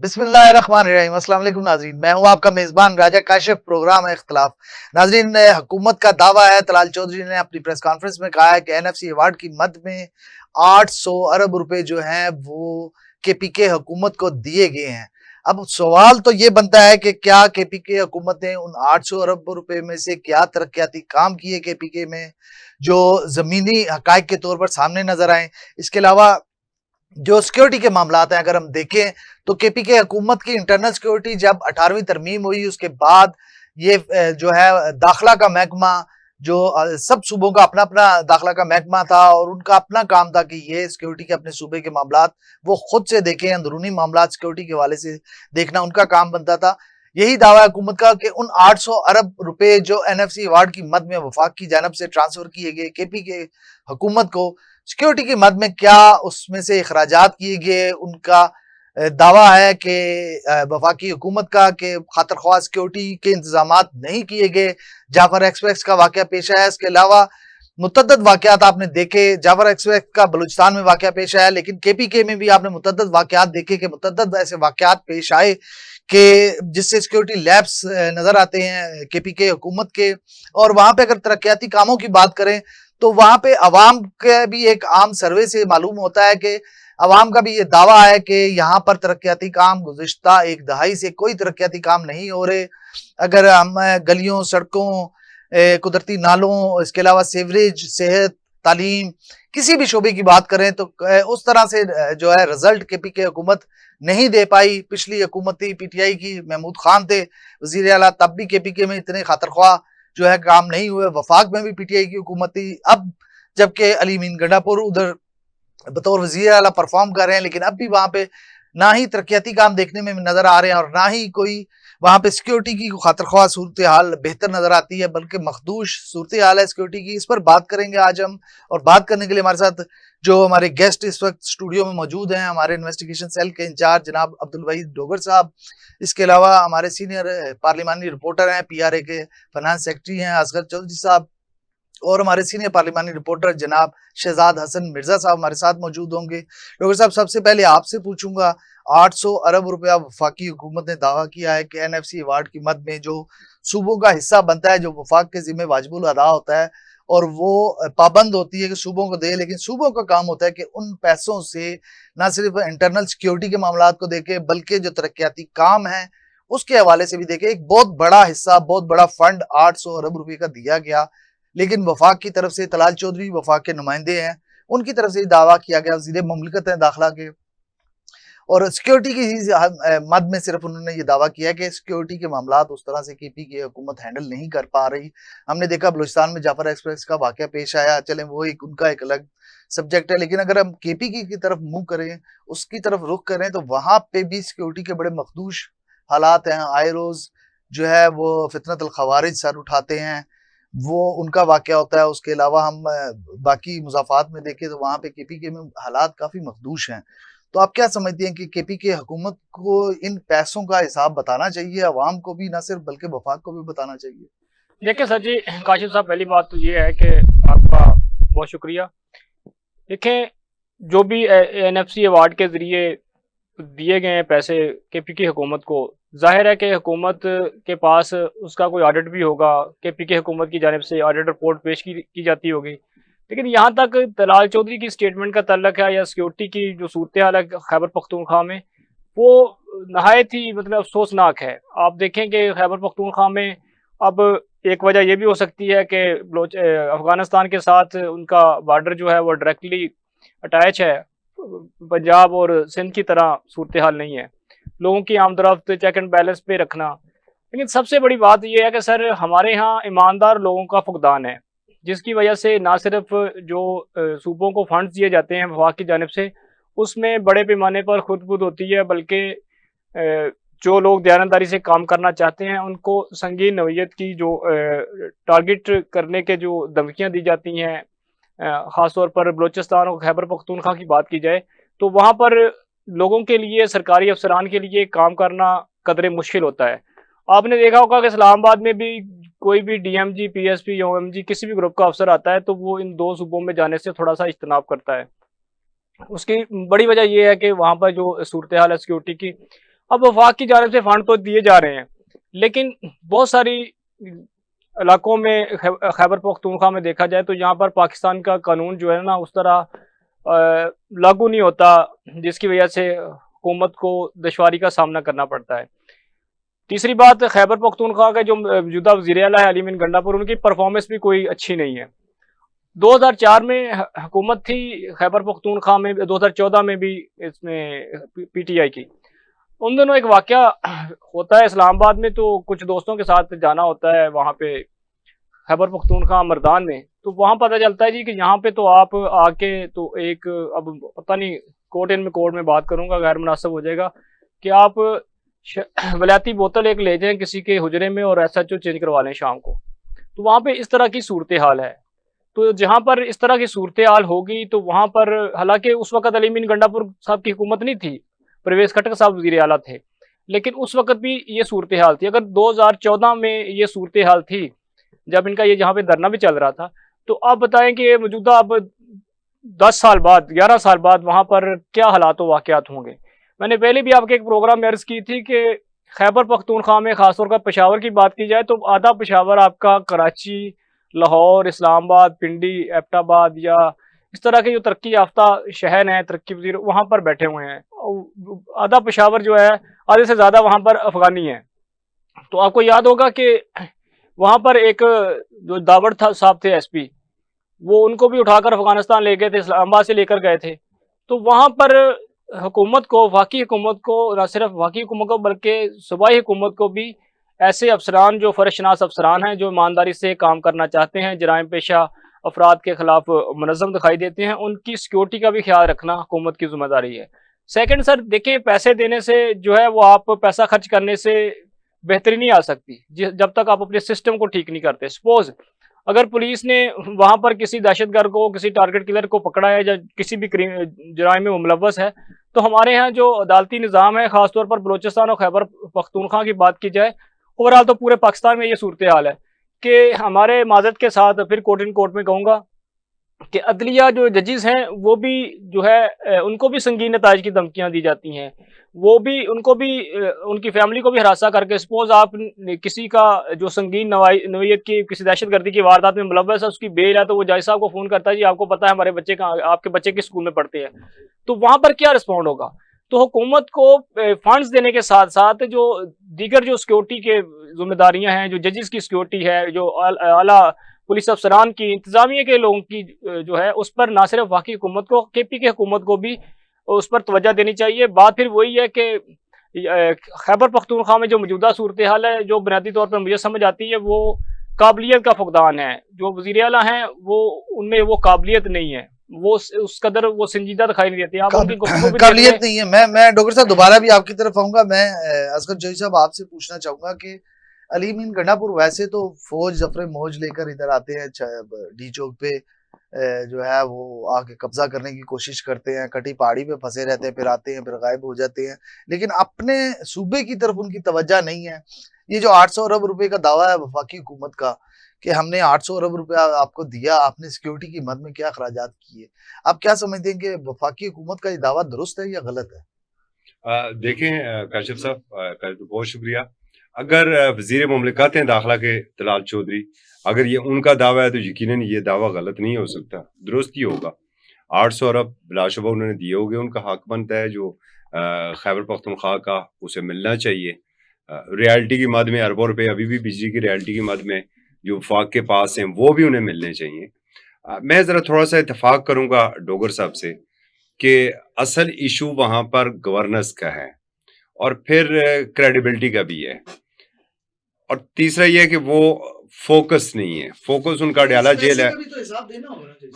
बिस्मिल्लाहिर्रहमानिर्रहीम। अस्सलाम वालेकुम नाज़रीन, मैं हूं आपका मेज़बान राजा काशिफ। प्रोग्राम है इख्तिलाफ। नाज़रीन, हुकूमत का दावा है, तलाल चौधरी ने अपनी प्रेस कॉन्फ्रेंस में कहा है कि एनएफसी अवार्ड की मद में 800 अरब रुपए जो हैं वो केपीके हुकूमत को दिए गए हैं। अब सवाल तो ये बनता है कि क्या केपीके हुकूमत ने उन 800 अरब रुपए में से क्या तरक्याती काम किए केपीके में जो जमीनी हकायक के तौर पर सामने नजर आए। इसके अलावा जो सिक्योरिटी के मामलात हैं, अगर हम देखें तो केपीके हुकूमत की इंटरनल सिक्योरिटी जब 18वीं तरमीम हुई, उसके बाद ये जो है दाखिला का महकमा, जो सब सूबों का अपना अपना दाखिला का महकमा था और उनका अपना काम था कि ये सिक्योरिटी के अपने सूबे के मामलात वो खुद से देखें, अंदरूनी मामलात सिक्योरिटी के हवाले से देखना उनका काम बनता था। यही दावा है हुकूमत का कि उन 800 अरब रुपए जो एनएफसी अवार्ड की मद में वफाक की जानब से ट्रांसफर किए गए केपीके हुकूमत को सिक्योरिटी की मद में, क्या उसमें से अखराजात किए गए। उनका दावा है कि वफाकी हुकूमत का कि खातर ख्वाह सिक्योरिटी के इंतजामात नहीं किए गए। जाफर एक्सप्रेस का वाकया पेश आया। इसके अलावा मुतअद्दिद वाकयात आपने देखे। जाफर एक्सप्रेस का बलूचिस्तान में वाकया पेश आया, लेकिन केपीके में भी आपने मुतअद्दिद वाकयात देखे कि मुतअद्दिद ऐसे वाकयात पेश आए कि जिससे सिक्योरिटी लैब्स नजर आते हैं केपीके हुकूमत के। और वहां पे अगर तरक्याती कामों की बात करें तो वहां पे अवाम का भी एक आम सर्वे से मालूम होता है कि अवाम का भी ये दावा है कि यहाँ पर तरक्याती काम गुज़िश्ता एक दहाई से कोई तरक्याती काम नहीं हो रहे। अगर हम गलियों, सड़कों, कुदरती नालों, इसके अलावा सीवरेज, सेहत, तालीम, किसी भी शोबे की बात करें तो उस तरह से जो है रिजल्ट केपीके हुकूमत नहीं दे पाई। पिछली हुकूमत थी पीटीआई की, महमूद खान थे वजीर आला, तब भी केपीके में इतने खातर ख्वाह जो है काम नहीं हुए। वफाक में भी पीटीआई की हुकूमत थी। अब जबकि अली मीन गंडापुर उधर बतौर वजीर आला परफॉर्म कर रहे हैं, लेकिन अब भी वहां पे ना ही तरक्याती काम देखने में नजर आ रहे हैं और ना ही कोई वहां पे सिक्योरिटी की खातर ख्वाह सूरत हाल बेहतर नजर आती है, बल्कि मखदूश सूरत हाल है सिक्योरिटी की। इस पर बात करेंगे आज हम। और बात करने के लिए हमारे साथ जो हमारे गेस्ट इस वक्त स्टूडियो में मौजूद हैं, हमारे इन्वेस्टिगेशन सेल के इंचार्ज जनाब अब्दुल वहीद डोगर साहब। इसके अलावा हमारे सीनियर पार्लिमानी रिपोर्टर हैं, पीआरए के फाइनेंस सेक्रेटरी हैं असगर चौधरी साहब। और हमारे सीनियर पार्लिमानी रिपोर्टर जनाब शहजाद हसन मिर्जा साहब हमारे साथ मौजूद होंगे। डॉक्टर साहब, सबसे पहले आपसे पूछूंगा, 800 अरब रुपया वफाकी हुकूमत ने दावा किया है कि एनएफसी अवार्ड की मद में जो सूबों का हिस्सा बनता है, जो वफाक के जिम्मे वाजिबुल अदा होता है और वो पाबंद होती है कि सूबों को दे, लेकिन सूबों का काम होता है कि उन पैसों से न सिर्फ इंटरनल सिक्योरिटी के मामला को देखे, बल्कि जो तरक्याती काम है उसके हवाले से भी देखे। एक बहुत बड़ा हिस्सा, बहुत बड़ा फंड 800 अरब रुपये का दिया गया, लेकिन वफाक की तरफ से तलाल चौधरी वफाक के नुमाइंदे हैं, उनकी तरफ से दावा किया गया, वज़ीर मुमलिकत है दाखिला के, और सिक्योरिटी की मद में सिर्फ उन्होंने ये दावा किया कि सिक्योरिटी के मामलात उस तरह से केपीके हुकूमत हैंडल नहीं कर पा रही। हमने देखा बलूचिस्तान में जाफर एक्सप्रेस का वाकया पेश आया, चले वो एक उनका एक अलग सब्जेक्ट है, लेकिन अगर हम केपीके की तरफ मुंह करें, उसकी तरफ रुख करें, तो वहां पे भी सिक्योरिटी के बड़े मखदूश हालात हैं। आए रोज जो है वो फितनत अल खवारिज सर उठाते हैं, वो उनका वाकया होता है। उसके अलावा हम बाकी मुजाफात में देखें तो वहां पे केपीके में हालात काफी मखदूश हैं। तो आप क्या समझती हैं कि केपीके हुकूमत को इन पैसों का हिसाब बताना चाहिए, अवाम को भी, ना सिर्फ बल्कि वफाक को भी बताना चाहिए? देखिए सर जी, काशिफ साहब, पहली बात तो ये है कि आपका बहुत शुक्रिया। देखें, जो भी एनएफसी अवार्ड के ज़रिए दिए गए हैं पैसे केपीके हुकूमत को, जाहिर है कि हुकूमत के पास उसका कोई ऑडिट भी होगा, केपीके हुकूमत की जानिब से ऑडिट रिपोर्ट पेश की जाती होगी। लेकिन यहाँ तक तलाल चौधरी की स्टेटमेंट का तल्लक है या सिक्योरिटी की जो सूरत हाल है खैबर पख्तूनख्वा में, वो नहायत ही मतलब अफसोसनाक है। आप देखें कि खैबर पख्तूनख्वा में अब एक वजह ये भी हो सकती है कि अफ़गानिस्तान के साथ उनका बॉर्डर जो है वो डायरेक्टली अटैच है, पंजाब और सिंध की तरह सूरत हाल नहीं है। लोगों की आमदरफ्त चेक एंड बैलेंस पे रखना। लेकिन सबसे बड़ी बात यह है कि सर, हमारे यहाँ ईमानदार लोगों का फुकदान है, जिसकी वजह से ना सिर्फ जो सूबों को फंड्स दिए जाते हैं वफाक की जानिब से, उसमें बड़े पैमाने पर खुद होती है, बल्कि जो लोग दयानतदारी से काम करना चाहते हैं उनको संगीन नौयत की जो टारगेट करने के जो धमकियाँ दी जाती हैं, ख़ास तौर पर बलूचिस्तान और खैबर पख्तूनख्वा की बात की जाए तो वहाँ पर लोगों के लिए, सरकारी अफसरान के लिए काम करना कदरे मुश्किल होता है। आपने देखा होगा कि इस्लामाबाद में भी कोई भी डीएमजी, पीएसपी या ओएमजी किसी भी ग्रुप का अफसर आता है तो वो इन दो सूबों में जाने से थोड़ा सा इज्तनाब करता है। उसकी बड़ी वजह यह है कि वहाँ पर जो सूरत हाल है सिक्योरिटी की, अब वफाक की जानिब से फंड तो दिए जा रहे हैं, लेकिन बहुत सारी इलाकों में खैबर पख्तूनख्वा में देखा जाए तो यहाँ पर पाकिस्तान का कानून जो है ना उस तरह लागू नहीं होता, जिसकी वजह से हुकूमत को दुश्वारी का सामना करना पड़ता है। तीसरी बात, खैबर पख्तूनख्वा का जो मौजूदा वज़ीर आला है अली अमीन गंडापुर, उनकी परफॉर्मेंस भी कोई अच्छी नहीं है। 2004 में हुकूमत थी खैबर पख्तूनख्वा में, 2014 में भी इसमें पीटीआई की। उन दिनों एक वाकया होता है इस्लामाबाद में, तो कुछ दोस्तों के साथ जाना होता है वहाँ पे खैबर पख्तूनख्वा मर्दान में, तो वहाँ पता चलता है जी कि यहाँ पे तो आप आके तो एक, अब पता नहीं कोर्ट में बात करूँगा गैर मुनासिब हो जाएगा, कि आप वलायती बोतल एक ले जाएं किसी के हुजरे में और SHO चेंज करवा लें शाम को, तो वहाँ पे इस तरह की सूरत हाल है। तो जहाँ पर इस तरह की सूरत हाल होगी तो वहाँ पर, हालांकि उस वक्त अली अमीन गंडापुर साहब की हुकूमत नहीं थी, परवेज खटक साहब वज़ीर आला थे, लेकिन उस वक्त भी ये सूरत हाल थी। अगर 2014 में ये सूरत हाल थी जब इनका ये जहाँ पे धरना भी चल रहा था, तो आप बताएं कि मौजूदा अब 10 साल बाद, 11 साल बाद वहाँ पर क्या हालात व वाक़यात होंगे। मैंने पहले भी आपके एक प्रोग्राम में अर्ज़ की थी कि खैबर पख्तूनख्वा में ख़ासतौर पर पेशावर की बात की जाए तो आधा पेशावर आपका कराची, लाहौर, इस्लामाबाद, पिंडी, एबटाबाद या इस तरह के जो तरक्की याफ्ता शहर हैं, तरक्की वज़ीर, वहाँ पर बैठे हुए हैं। आधा पेशावर जो है, आधे से ज़्यादा वहाँ पर अफ़गानी है। तो आपको याद होगा कि वहाँ पर एक जो दावड़ था साहब थे SP, वो उनको भी उठाकर अफगानिस्तान ले गए थे, इस्लामाबाद से लेकर गए थे। तो वहाँ पर हुकूमत को, वफाकी हुकूमत को, न सिर्फ वफाकी हुकूमत को बल्कि सूबाई हुकूमत को भी ऐसे अफसरान जो फ़र्जशनास अफसरान हैं, जो ईमानदारी से काम करना चाहते हैं, जराइम पेशा अफराद के खिलाफ मुनज़्ज़म दिखाई देते हैं, उनकी सिक्योरिटी का भी ख्याल रखना हुकूमत की ज़िम्मेदारी है। सेकंड सर, देखिए पैसे देने से जो है वो, आप पैसा खर्च करने से बेहतरी नहीं आ सकती जब तक आप अपने सिस्टम को ठीक नहीं करते। सपोज अगर पुलिस ने वहाँ पर किसी दहशतगर्द को, किसी टारगेट किलर को पकड़ा है या किसी भी जराइम में मुलव्वस है, तो हमारे यहाँ जो अदालती निज़ाम है, ख़ासतौर पर बलोचिस्तान और खैबर पख्तूनख्वा की बात की जाए, ओवरऑल तो पूरे पाकिस्तान में ये सूरत हाल है कि हमारे माजरत के साथ फिर कोर्ट इन कोर्ट में कहूँगा कि अदलिया जो जजेस हैं वो भी जो है उनको भी संगीन नताइज की धमकियाँ दी जाती हैं, वो भी, उनको भी, उनकी फैमिली को भी हरासा करके, सपोज आप किसी का जो संगीन नौयत की किसी दहशतगर्दी की वारदात में मुलव्वस है, उसकी बेल है, तो वो जज साहब को फ़ोन करता है, जी आपको पता है हमारे बच्चे कहाँ, आपके बच्चे किस स्कूल में पढ़ते हैं, तो वहाँ पर क्या रिस्पॉन्ड होगा। तो हुकूमत को फंड्स देने के साथ साथ जो दीगर जो सिक्योरिटी के जिम्मेदारियाँ हैं, जो जजेस की सिक्योरिटी है, जो आला पुलिस अफसरान की, इंतजामिया के लोगों की जो है, उस पर ना सिर्फ वफाकी हुकूमत को, KP की हुकूमत को भी उस पर तवज्जो देनी चाहिए। बात फिर वही है कि खैबर पख्तूनख्वा में जो मौजूदा सूरत हाल है, जो बुनियादी तौर पर मुझे समझ आती है, वो काबिलियत का फुकदान है। जो वज़ीर आला हैं वो, उनमें वो काबिलियत नहीं है, वो उस कदर वो संजीदा दिखाई नहीं देती। आप उनकी गुफ्तगू भी काबिलियत नहीं है। मैं डॉक्टर साहब दोबारा भी आपकी तरफ आऊंगा। मैं असगर जोशी साहब आपसे पूछना चाहूंगा कि अली अमीन गंडापुर वैसे तो फौज जफरे मौज लेकर इधर आते हैं, डी चौक पे जो है वो आके कब्जा करने की कोशिश करते हैं, कटी पहाड़ी पे फंसे रहते हैं, फिर आते हैं, फिर गायब हो जाते हैं, लेकिन अपने सूबे की तरफ उनकी तवज्जो नहीं है। ये जो 800 अरब रुपए का दावा है वफाकी हुकूमत का कि हमने 800 अरब रुपया आपको दिया, आपने सिक्योरिटी की मद में क्या अखराजात किए, आप क्या समझते हैं कि वफाकी हुकूमत का ये दावा दुरुस्त है या गलत है? देखें काशिफ साहब, बहुत शुक्रिया। अगर वज़ीर मुमलिकात दाखिला के तलाल चौधरी, अगर ये उनका दावा है तो यकीनन ये दावा गलत नहीं हो सकता, दुरुस्त ही होगा। 800 अरब बिलाशुबा उन्होंने दिए होंगे, उनका हक बनता है जो खैबर पख्तूनख्वा का, उसे मिलना चाहिए। रियल्टी की मद में अरबों रुपए अभी भी बिजली की रियल्टी की मद में जो वफाक के पास हैं वो भी उन्हें मिलने चाहिए। मैं ज़रा थोड़ा सा इत्तेफाक करूँगा डोगर साहब से कि असल इशू वहाँ पर गवर्नेंस का है और फिर क्रेडिबिलिटी का भी है, और तीसरा यह है कि वो फोकस नहीं है, फोकस उनका डाला जेल है।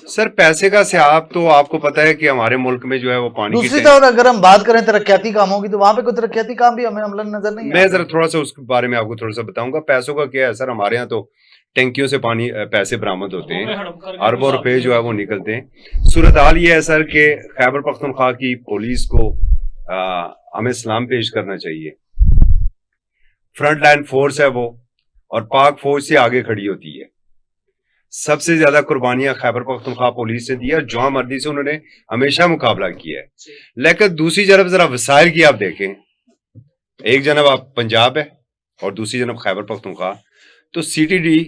सर पैसे का हिसाब तो आपको पता है कि हमारे मुल्क में जो है वो पानी की। दूसरी तरफ अगर हम बात करें तरक्याती कामों की, तो वहां पे कोई तरक्याती काम भी हमें अमलन नजर नहीं। मैं जरा थोड़ा सा उसके बारे में आपको थोड़ा सा बताऊंगा। पैसों का क्या है सर, हमारे यहाँ तो टैंकियों से पानी पैसे बरामद होते हैं, अरबों रुपए जो है वो निकलते हैं। सूरत हाल ये है सर कि खैबर पख्तूनख्वा की पुलिस को हमें सलाम पेश करना चाहिए। फ्रंट लाइन फोर्स है वो, और पाक फौज से आगे खड़ी होती है। सबसे ज्यादा कुर्बानियां खैबर पख्तूनख्वा पुलिस ने दी है, जौं मर्दी से उन्होंने हमेशा मुकाबला किया है। लेकिन दूसरी तरफ जरा वसाइल की आप देखें, एक जनब आप पंजाब है और दूसरी जनब खैबर पख्तूनख्वा। तो सीटीडी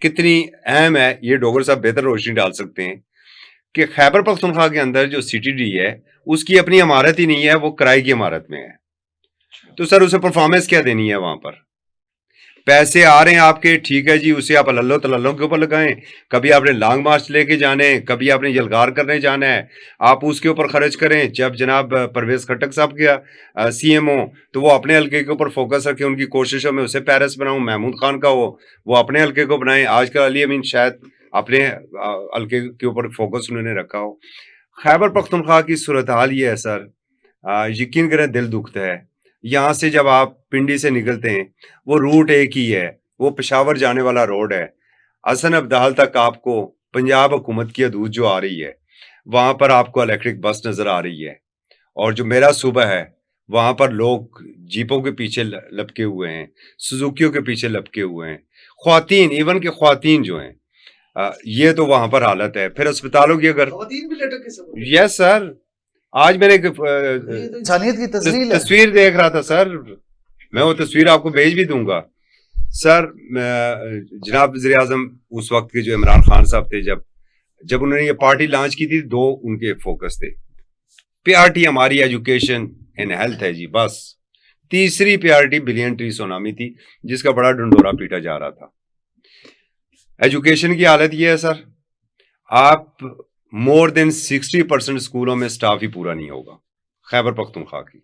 कितनी अहम है ये डोगर साहब बेहतर रोशनी डाल सकते हैं कि खैबर पख्तूनख्वा के अंदर जो सीटीडी है उसकी अपनी इमारत ही नहीं है, वो किराए की इमारत में है। तो सर उसे परफॉर्मेंस क्या देनी है? वहां पर पैसे आ रहे हैं आपके, ठीक है जी, उसे आप लल्लो तलल्लों के ऊपर लगाएं। कभी आपने लॉन्ग मार्च लेके जाने, कभी आपने यलगार करने जाना है, आप उसके ऊपर खर्च करें। जब जनाब परवेज खट्टक साहब गया सीएमओ, तो वो अपने हल्के के ऊपर फोकस रखे, उनकी कोशिशों में उसे पेरिस बनाऊं। महमूद खान का वो अपने हल्के को बनाए। आजकल अली अमीन शायद अपने हल्के के ऊपर फोकस उन्होंने रखा हो। खैबर पख्तूनख्वा की सूरत हाल ये है सर, यकीन करें दिल दुखता है। यहाँ से जब आप पिंडी से निकलते हैं, वो रूट एक ही है, वो पेशावर जाने वाला रोड है। हसन अब्दाल तक आपको पंजाब हुकूमत की हदूद जो आ रही है, वहां पर आपको इलेक्ट्रिक बस नजर आ रही है। और जो मेरा सूबा है, वहां पर लोग जीपों के पीछे लपके हुए हैं, सुजुकियों के पीछे लपके हुए हैं, ख्वातीन, इवन के ख्वातीन जो हैं, ये तो वहां पर हालत है। फिर अस्पतालों की अगर, यस सर, आज मैंने एक इंसानियत की तस्वीर देख रहा था सर, मैं वो तस्वीर आपको भेज भी दूंगा सर। जनाब वज़ीर आज़म उस वक्त के जो इमरान खान साहब थे, जब उन्होंने ये पार्टी लॉन्च की थी, दो उनके फोकस थे। प्रायोरिटी हमारी एजुकेशन एंड हेल्थ है जी, बस। तीसरी प्रायोरिटी बिलियन ट्री सोनामी थी, जिसका बड़ा डंडोरा पीटा जा रहा था। एजुकेशन की हालत ये है सर, आप मोर देन 60% स्कूलों में स्टाफ ही पूरा नहीं होगा। खैबर पख्तूनख्वा की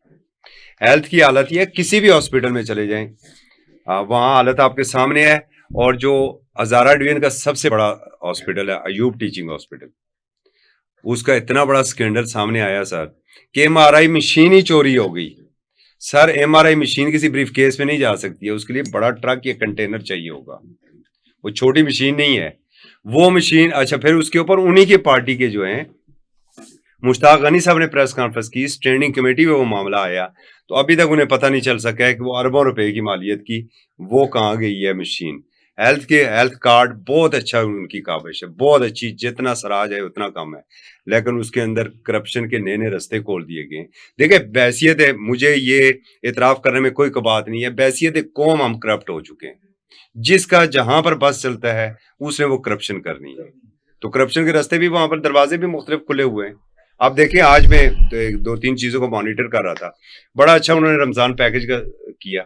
हेल्थ की हालत ये है, किसी भी हॉस्पिटल में चले जाएं, वहाँ हालत आपके सामने है। और जो हजारा डिवीजन का सबसे बड़ा हॉस्पिटल है अयूब टीचिंग हॉस्पिटल, उसका इतना बड़ा स्कैंडल सामने आया सर कि एमआरआई मशीन ही चोरी हो गई। सर एमआरआई मशीन किसी ब्रीफ केस में नहीं जा सकती है, उसके लिए बड़ा ट्रक या कंटेनर चाहिए होगा, वो छोटी मशीन नहीं है वो मशीन। अच्छा, फिर उसके ऊपर उन्हीं की पार्टी के जो हैं मुश्ताक गनी साहब ने प्रेस कॉन्फ्रेंस की, स्टैंडिंग कमेटी में वो मामला आया, तो अभी तक उन्हें पता नहीं चल सका है कि वो अरबों रुपए की मालियत की वो कहाँ गई है मशीन। हेल्थ कार्ड बहुत अच्छा, उनकी काबिश है बहुत अच्छी, जितना सराज है उतना कम है, लेकिन उसके अंदर करप्शन के नए नए रास्ते खोल दिए गए। देखिए बैसियत है, मुझे ये इतराफ करने में कोई कबात नहीं है, बैसियत कौम हम करप्ट हो चुके हैं। जिसका जहां पर बस चलता है उसने वो करप्शन करनी है, तो करप्शन के रास्ते भी वहां पर दरवाजे भी मुख्तलिफ खुले हुए हैं। आप देखिए, आज मैं दो तीन चीजों को मॉनिटर कर रहा था, बड़ा अच्छा उन्होंने रमजान पैकेज का किया।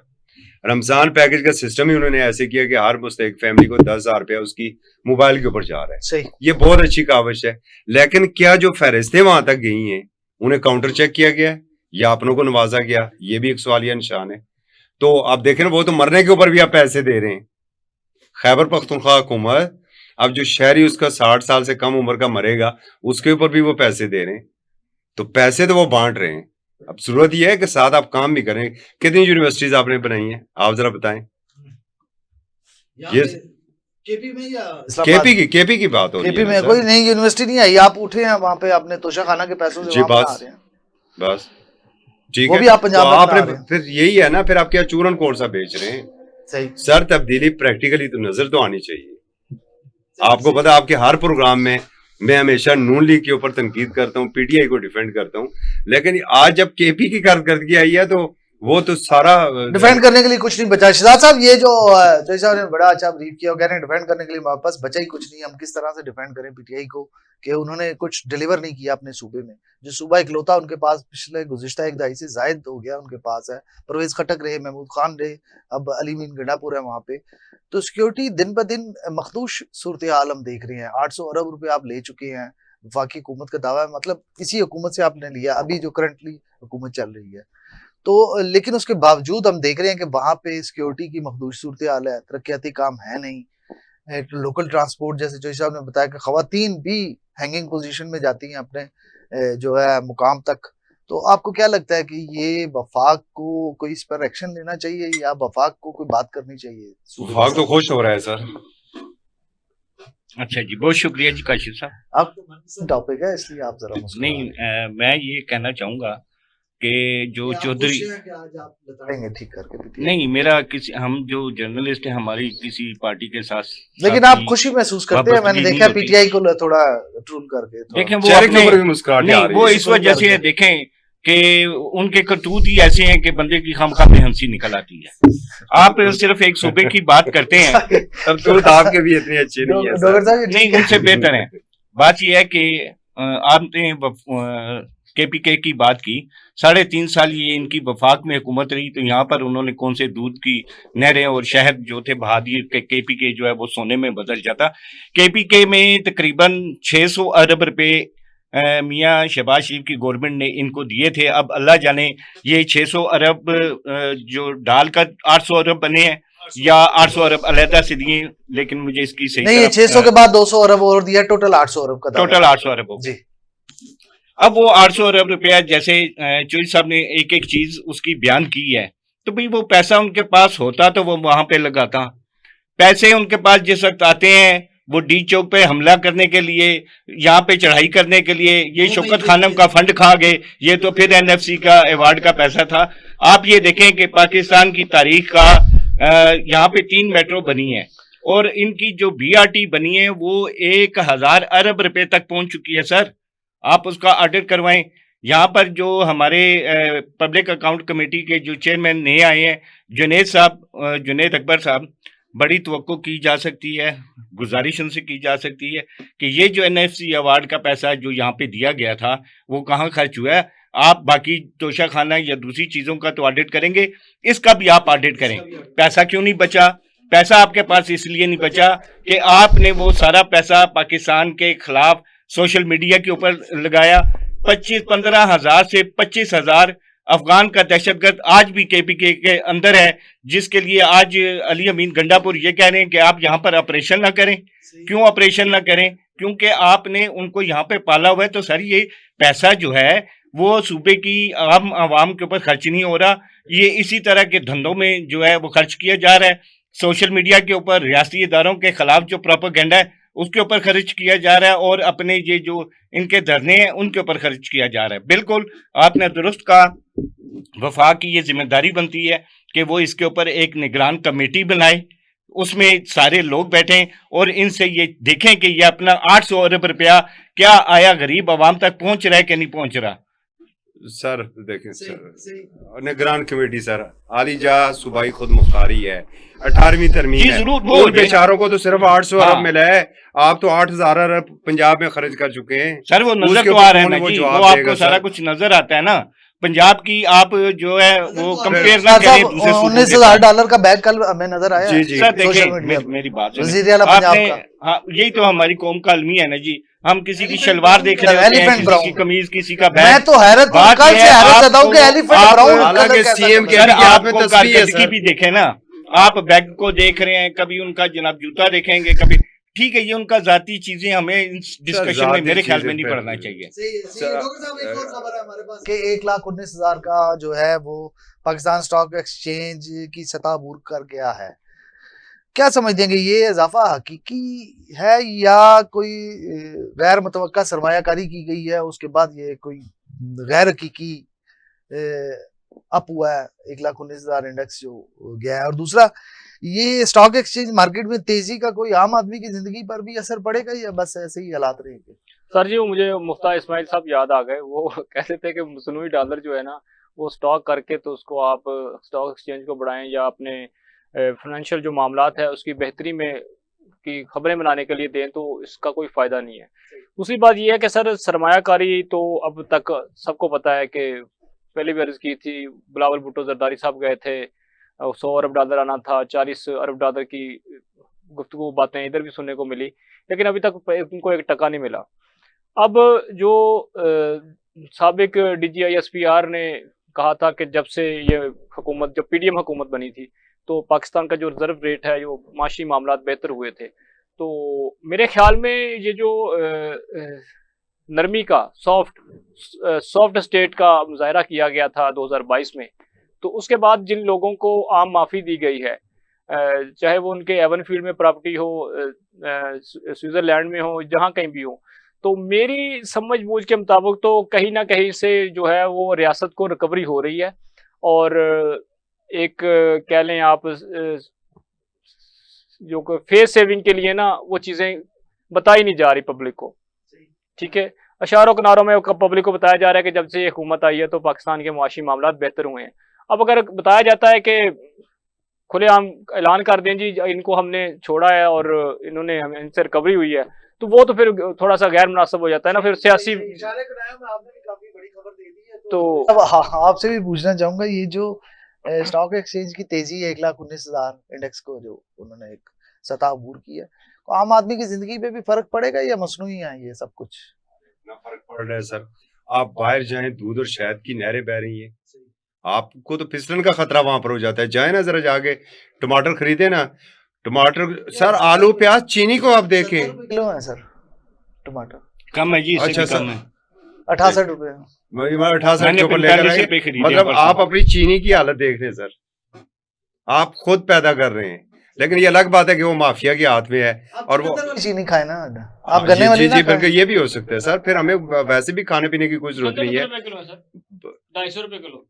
रमजान पैकेज का सिस्टम ही उन्होंने ऐसे किया कि हर मुस्तहिक फैमिली को 10,000 रुपया उसकी मोबाइल के ऊपर जा रहा है। सही, ये बहुत अच्छी काविश है, लेकिन क्या जो फहरिस्तें वहां तक गई हैं उन्हें काउंटर चेक किया गया या अपनों को नवाजा गया? ये भी एक सवालिया निशान है। तो आप देखें ना, वो तो मरने के ऊपर भी आप पैसे दे रहे हैं। खैबर पख्तूनख्वा हुकूमत, अब जो शहरी उसका 60 साल से कम उम्र का मरेगा उसके ऊपर भी वो पैसे दे रहे हैं, तो पैसे तो वो बांट रहे हैं। अब जरूरत यह है कि साथ आप काम भी करें। कितनी यूनिवर्सिटीज आपने बनाई हैं, आप जरा बताएं। ये केपी की बात हो रही है। केपी में कोई नई यूनिवर्सिटी नहीं आई, आप उठे हैं वहां पे अपने तोशाखाना के पैसों से जी, बस ठीक है, भी आप पंजाब में आपने फिर यही है ना, फिर आप क्या चूरन कोर्स सा बेच रहे हैं? सही सर, तब्दीली प्रैक्टिकली तो नजर तो आनी चाहिए। आपको पता, आपके हर प्रोग्राम में मैं हमेशा नून लीग के ऊपर तनकीद करता हूँ, पीटीआई को डिफेंड करता हूँ, लेकिन आज जब केपी की कारकर्दगी आई है तो वो तो सारा डिफेंड करने के लिए कुछ नहीं बचा। शहजाद साहब, ये जो साहब ने बड़ा अच्छा ब्रीफ किया, कह रहे हैं डिफेंड करने के लिए हमारे पास बचा ही कुछ नहीं, हम किस तरह से डिफेंड करें पीटीआई को कि उन्होंने कुछ डिलीवर नहीं किया अपने सूबे में। जो सूबा इकलौता उनके पास पिछले गुज़िश्ता एक दहाई से जायद हो गया उनके पास है, परवेज खटक रहे, महमूद खान रहे, अब अली मीन गंडापुर है वहां पे। तो सिक्योरिटी दिन ब दिन मखदूश सूरत हाल हम देख रहे हैं। 800 अरब रुपए आप ले चुके हैं, वफाकी हुकूमत का दावा है, मतलब इसी हुकूमत से आपने लिया, अभी जो करंटली हुकूमत चल रही है। तो लेकिन उसके बावजूद हम देख रहे हैं कि वहां पे सिक्योरिटी की मखदूश सूरत हाल है, तरक्याती काम है नहीं। लोकल ट्रांसपोर्ट, जैसे जो साहब ने बताया कि खवातीन भी हैंगिंग पोजीशन में जाती हैं अपने जो है मुकाम तक। तो आपको क्या लगता है कि ये वफाक को कोई इस पर एक्शन लेना चाहिए या वफाक को कोई बात करनी चाहिए? वफाक तो खुश हो रहा है सर। अच्छा जी, बहुत शुक्रिया जी काशिफ साहब। आपको मनपसंद टॉपिक है इसलिए आप जरा नहीं, मैं ये कहना चाहूंगा कि जो चौधरी बताएंगे ठीक करके। नहीं, मेरा किसी, हम जो जर्नलिस्ट हैं हमारी किसी पार्टी के साथ, लेकिन आप खुशी महसूस करते हैं, मैंने देखा पीटीआई को थोड़ा ट्रोल करके। देखें वो इस वजह से देखें कि उनके करतूत ही ऐसे हैं कि बंदे की खामखा में हंसी निकल आती है। आप सिर्फ एक सूबे की बात करते हैं, तब तो आपके भी इतने अच्छे नहीं है डॉक्टर साहब नहीं उनसे बेहतर है। बात यह है कि आपने केपीके की बात की, 3.5 साल ये इनकी वफाक में हुकूमत रही, तो यहाँ पर उन्होंने कौन से दूध की नहरें और शहद जो थे बहा दिए कि केपीके जो है वो सोने में बदल जाता। केपीके में तकरीबन 600 अरब रुपए मियाँ शहबाज शरीफ की गवर्नमेंट ने इनको दिए थे। अब अल्लाह जाने ये 600 अरब जो डालकर 800 अरब बने हैं या 800 अरब अलहदा से दिए, लेकिन मुझे इसकी सही नहीं, 600 के बाद 200 अरब और दिया, टोटल 800 अरब का दावा। टोटल 800 अरब हो जी। अब वो 800 अरब रुपया जैसे चौधरी साहब ने एक एक चीज उसकी बयान की है, तो भाई वो पैसा उनके पास होता तो वो वहां पे लगाता। पैसे उनके पास जिस वक्त आते हैं वो डी चौक पे हमला करने के लिए, यहाँ पे चढ़ाई करने के लिए, ये शौकत खानम का फंड खा गए, ये तो फिर एनएफसी का अवार्ड का पैसा था। आप ये देखें कि पाकिस्तान की तारीख का यहाँ पे 3 मेट्रो बनी है और इनकी जो बीआरटी बनी है वो 1000 अरब रुपए तक पहुंच चुकी है। सर आप उसका ऑडिट करवाएं। यहाँ पर जो हमारे पब्लिक अकाउंट कमेटी के जो चेयरमैन नए आए हैं जुनेद अकबर साहब, बड़ी तवक्को की जा सकती है, गुजारिश उनसे की जा सकती है कि ये जो एनएफसी अवार्ड का पैसा जो यहाँ पे दिया गया था वो कहाँ खर्च हुआ है। आप बाकी तोशा खाना या दूसरी चीजों का तो ऑडिट करेंगे, इसका भी आप ऑडिट करें। पैसा क्यों नहीं बचा? पैसा आपके पास इसलिए नहीं बचा कि आपने वो सारा पैसा पाकिस्तान के खिलाफ सोशल मीडिया के ऊपर लगाया। 15 हजार से 25,000 अफगान का दहशतगर्द आज भी केपीके के अंदर है, जिसके लिए आज अली अमीन गंडापुर ये कह रहे हैं कि आप यहाँ पर ऑपरेशन ना करें। क्यों ऑपरेशन ना करें? क्योंकि आपने उनको यहाँ पे पाला हुआ है। तो सर ये पैसा जो है वो सूबे की आम आवाम के ऊपर खर्च नहीं हो रहा, ये इसी तरह के धंधों में जो है वो खर्च किया जा रहा है। सोशल मीडिया के ऊपर रियासती इदारों के खिलाफ जो प्रोपेगेंडा है उसके ऊपर खर्च किया जा रहा है और अपने ये जो इनके धरने हैं उनके ऊपर खर्च किया जा रहा है। बिल्कुल आपने दुरुस्त कहा, वफाक की ये जिम्मेदारी बनती है कि वो इसके ऊपर एक निगरान कमेटी बनाए, उसमें सारे लोग बैठें और इनसे ये देखें कि ये अपना 800 अरब रुपया क्या आया गरीब आवाम तक पहुंच रहा है कि नहीं पहुंच रहा। सर देखें सर, निगरान कमेटी सर आलिजा सूबाई खुद मुख्तारी है, 18वीं तरमीम है, उन बेचारों को तो सिर्फ 800 अरब मिला है। आप तो 8,000 अरब पंजाब में खर्च कर चुके हैं। सर वो नजर तो आ रहा है ना जी, वो आपको सारा कुछ नजर आता है ना। पंजाब की आप जो है वो कंपेयर ना करें दूसरे सूबों के साथ। $19,000 का बैग कल हमें नजर आया। जी जी सर देखिए मेरी बात वज़ीर आला पंजाब आपने, का। हाँ यही तो हमारी कौम का अलमी है ना जी। हम किसी की शलवार देख रहे होते हैं, किसी की कमीज, किसी का बैग। मैं तो हैरत कल से हैरत रहता हूँ कि एलिफेंट ब्राउन हालांकि सीएम के आपको कारकर्दगी भी देखे ना, आप बैग को देख रहे हैं, कभी उनका जनाब जूता देखेंगे, कभी ठीक है ये उनका जाती चीजें हमें इस डिस्कशन में मेरे ख्याल में नहीं पढ़ना चाहिए। कि 1,19,000 का जो है वो पाकिस्तान स्टॉक एक्सचेंज की सतह अबूर कर गया है। क्या समझ देंगे, ये इजाफा हकीकी है या कोई गैर मुतवक्का सरमायाकारी की गई है, उसके बाद ये कोई गैर हकीकी अप हुआ है 1,19,000 इंडेक्स जो गया है? और दूसरा, ये स्टॉक एक्सचेंज मार्केट में तेजी का कोई आम आदमी की जिंदगी पर भी असर पड़ेगा या बस ऐसे ही हालात रहेंगे? सर जी, वो मुझे मुफ्ता इस्माइल साहब याद आ गए। वो कहते थे कि मसनूई डॉलर जो है ना वो स्टॉक करके तो उसको आप स्टॉक एक्सचेंज को बढ़ाएं या अपने फाइनेंशियल जो मामलात है उसकी बेहतरी में की खबरें बनाने के लिए दें, तो इसका कोई फ़ायदा नहीं है। दूसरी बात यह है कि सर सरमायाकारी तो अब तक सबको पता है कि पहले भी अर्ज़ की थी, बिलावल भुट्टो जरदारी साहब गए थे, 100 अरब डॉलर आना था, 40 अरब डॉलर की गुफ्तगू बातें इधर भी सुनने को मिली, लेकिन अभी तक उनको 1 टका नहीं मिला। अब जो साबिक DGISPR ने कहा था कि जब से ये हुकूमत, जब PDM हुकूमत बनी थी तो पाकिस्तान का जो रिजर्व रेट है, जो माशी मामलात बेहतर हुए थे। तो मेरे ख्याल में ये जो नरमी का सॉफ्ट स्टेट का मुजाहरा किया गया था 2022 में, तो उसके बाद जिन लोगों को आम माफ़ी दी गई है, चाहे वो उनके एवन फील्ड में प्रॉपर्टी हो, स्विट्ज़रलैंड में हो, जहाँ कहीं भी हो, तो मेरी समझ बूझ के मुताबिक तो कहीं ना कहीं से जो है वो रियासत को रिकवरी हो रही है। और एक कह लें आप जो फेस सेविंग के लिए ना वो चीज़ें बताई नहीं जा रही पब्लिक को, ठीक है। अशारों किनारों में पब्लिक को बताया जा रहा है कि जब से ये हुकूमत आई है तो पाकिस्तान के मुआशी मामला बेहतर हुए हैं। अब अगर बताया जाता है कि खुलेआम ऐलान कर दें जी इनको हमने छोड़ा है और इन्होंने इनसे रिकवरी हुई है, तो वो तो फिर थोड़ा सा गैर मुनासिब हो जाता है ना, फिर सियासी इशारे कराया में आपने भी काफी बड़ी खबर दे दी है तो अब आपसे भी पूछना चाहूंगा, ये जो स्टॉक एक्सचेंज की तेजी है 1,19,000 इंडेक्स को जो उन्होंने एक सतह अबूर की है, तो आम आदमी की जिंदगी पे भी फर्क पड़ेगा या मसनूई है ये सब कुछ? ना फर्क पड़ रहा है सर। आप बाहर जाएं, दूध और शहद की नहरें बह रही हैं, आपको तो फिसलन का खतरा वहां पर हो जाता है। जाए ना जरा जाके टमाटर खरीदे ना, टमाटर सर, आलू प्याज चीनी को आप देखें, 70 रुपए किलो है सर टमाटर, कम है जी, इससे अच्छा भी कम सर, है। 68 रुपए। वही मैं 68 मैंने के ऊपर लेकर 45 आए। रुपए खरीदे मतलब परसों। आप अपनी चीनी की हालत देख रहे हैं सर, आप खुद पैदा कर रहे हैं, लेकिन ये अलग बात है कि वो माफिया के हाथ में है। और वो चीनी खाए ना आप, गन्ने जी वाली जी ना जी खाएं। बिल्कुल, ये भी हो सकता है सर। फिर हमें वैसे भी खाने पीने की कोई जरूरत नहीं है। 250 रुपए किलो,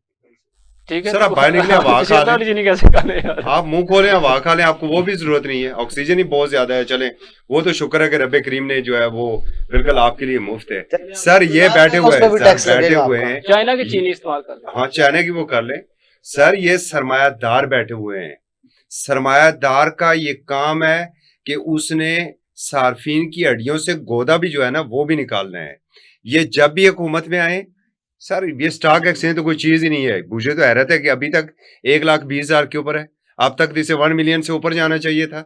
ठीक है। सर, आप बाहर निकले, हवा खा लें। चीनी कैसे खा लें यार? आप मुंह खोलें, हवा खा लें, आपको वो भी जरूरत नहीं है। ऑक्सीजन ही बहुत ज्यादा है, चलें, वो तो शुक्र है कि रब्बे करीम ने जो है वो बिल्कुल आपके लिए मुफ्त है। सर ये बैठे हुए उस पे भी हैं, टैक्स सर बैठे लगेगा हुए आपका। हैं, चाइना की चीनी इस्तेमाल कर लें। हाँ चाइना की वो कर लें। सर ये सरमायादार बैठे हुए हैं, सरमायादार का ये काम है कि उसने सार्फिन की हड्डियों से गोदा भी जो है ना वो भी निकालना है। ये जब भी हुकूमत में आए सर, ये स्टॉक एक्सचेंज तो कोई चीज ही नहीं है। मुझे तो हैरत है कि अभी तक 1,20,000 के ऊपर है, अब तक इसे 1 मिलियन से ऊपर जाना चाहिए था।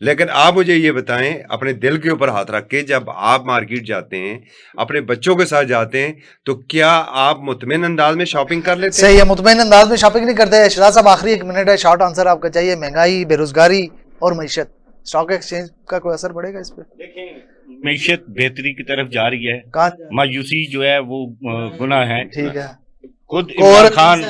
लेकिन आप मुझे ये बताएं, अपने दिल के ऊपर हाथ रख के, जब आप मार्केट जाते हैं अपने बच्चों के साथ जाते हैं, तो क्या आप मुतमिन अंदाज में शॉपिंग कर लेते हैं? सही है, मुतमईन अंदाज में शॉपिंग नहीं करते। शहजाद साहब आखिरी 1 मिनट है, शॉर्ट आंसर आपका चाहिए। महंगाई, बेरोजगारी और मईशत, स्टॉक एक्सचेंज का कोई असर पड़ेगा इस पे? मीशत बेहतरी की तरफ जा रही है, कहाँ? मायूसी जो है वो गुनाह है। ठीक है। खुद और इमरान खान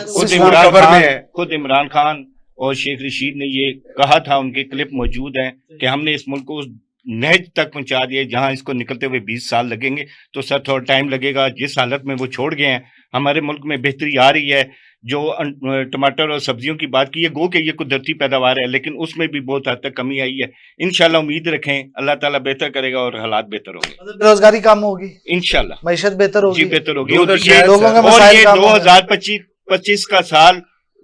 खबर में है। खुद इमरान खान और शेख रशीद ने ये कहा था, उनके क्लिप मौजूद हैं कि हमने इस मुल्क को उस नहज तक पहुंचा दिया जहां इसको निकलते हुए 20 साल लगेंगे। तो सर थोड़ा टाइम लगेगा, जिस हालत में वो छोड़ गए हैं। हमारे मुल्क में बेहतरी आ रही है। जो टमाटर और सब्जियों की बात की है, गो के ये कुदरती पैदावार है, लेकिन उसमें भी बहुत हद तक कमी आई है। इंशाल्लाह उम्मीद रखें, अल्लाह ताला बेहतर करेगा और हालात बेहतर होंगे बेरोजगारी कम होगी, इंशाल्लाह। मईशत बेहतर होगी, जी बेहतर होगी। दूध और और शहद लोगों के और मसाइल ये कम होंगे। 2025 का साल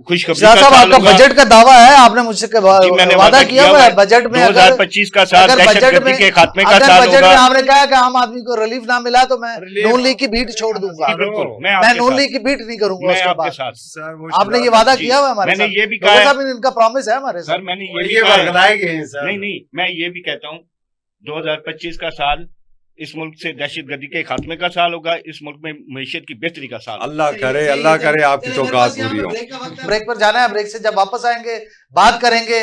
खुशखबरी शहजाद का साहब साल आपका होगा। बजट का दावा है, आपने मुझसे जी, मैंने वादा किया हुआ है बजट में। अगर 2025 का साल अगर बजट दहशतगर्दी में के खात्मे का अगर साल बजट में होगा। आपने कहा कि आम आदमी को रिलीफ ना मिला तो मैं नून लीग की भीड़ छोड़ दूंगा। जी, बिल्कुल, मैं मैं आपके नून साथ- लीग की भीड़ नहीं करूंगा मैं उसके आपके बाद। साथ। सर वो आपने ये वादा जी, किया हुआ है हमारे मैंने साथ। ये भी लोगों कहा है- साहब, इनका प्रॉमिस है हमारे सर साथ। मैंने ये भी ये कहा है- वर्गलाए गए हैं सर। नहीं, मैं ये भी कहता हूँ 2025 का साल इस मुल्क से दहशतगर्दी के खात्मे का साल होगा, इस मुल्क में मईशत की बेहतरी का साल होगा। अल्लाह करे आपकी तो औकात पूरी हो। ब्रेक पर जाना है, ब्रेक से जब वापस आएंगे बात करेंगे,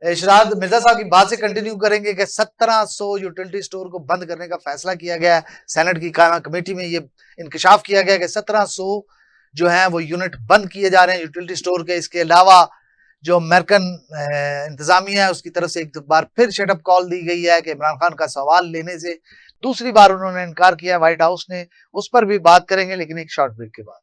इशराद मिर्जा साहब की बात से कंटिन्यू करेंगे कि 1700 यूटिलिटी स्टोर को बंद करने का फैसला किया गया है। सेनेट की कायमा कमेटी में ये इंकशाफ किया गया कि 1700 जो है वो यूनिट बंद किए जा रहे हैं यूटिलिटी स्टोर के। इसके अलावा जो अमेरिकन इंतजामिया है उसकी तरफ से एक बार फिर शटअप कॉल दी गई है कि इमरान खान का सवाल लेने से दूसरी बार उन्होंने इनकार किया व्हाइट हाउस ने। उस पर भी बात करेंगे, लेकिन एक शॉर्ट ब्रेक के बाद।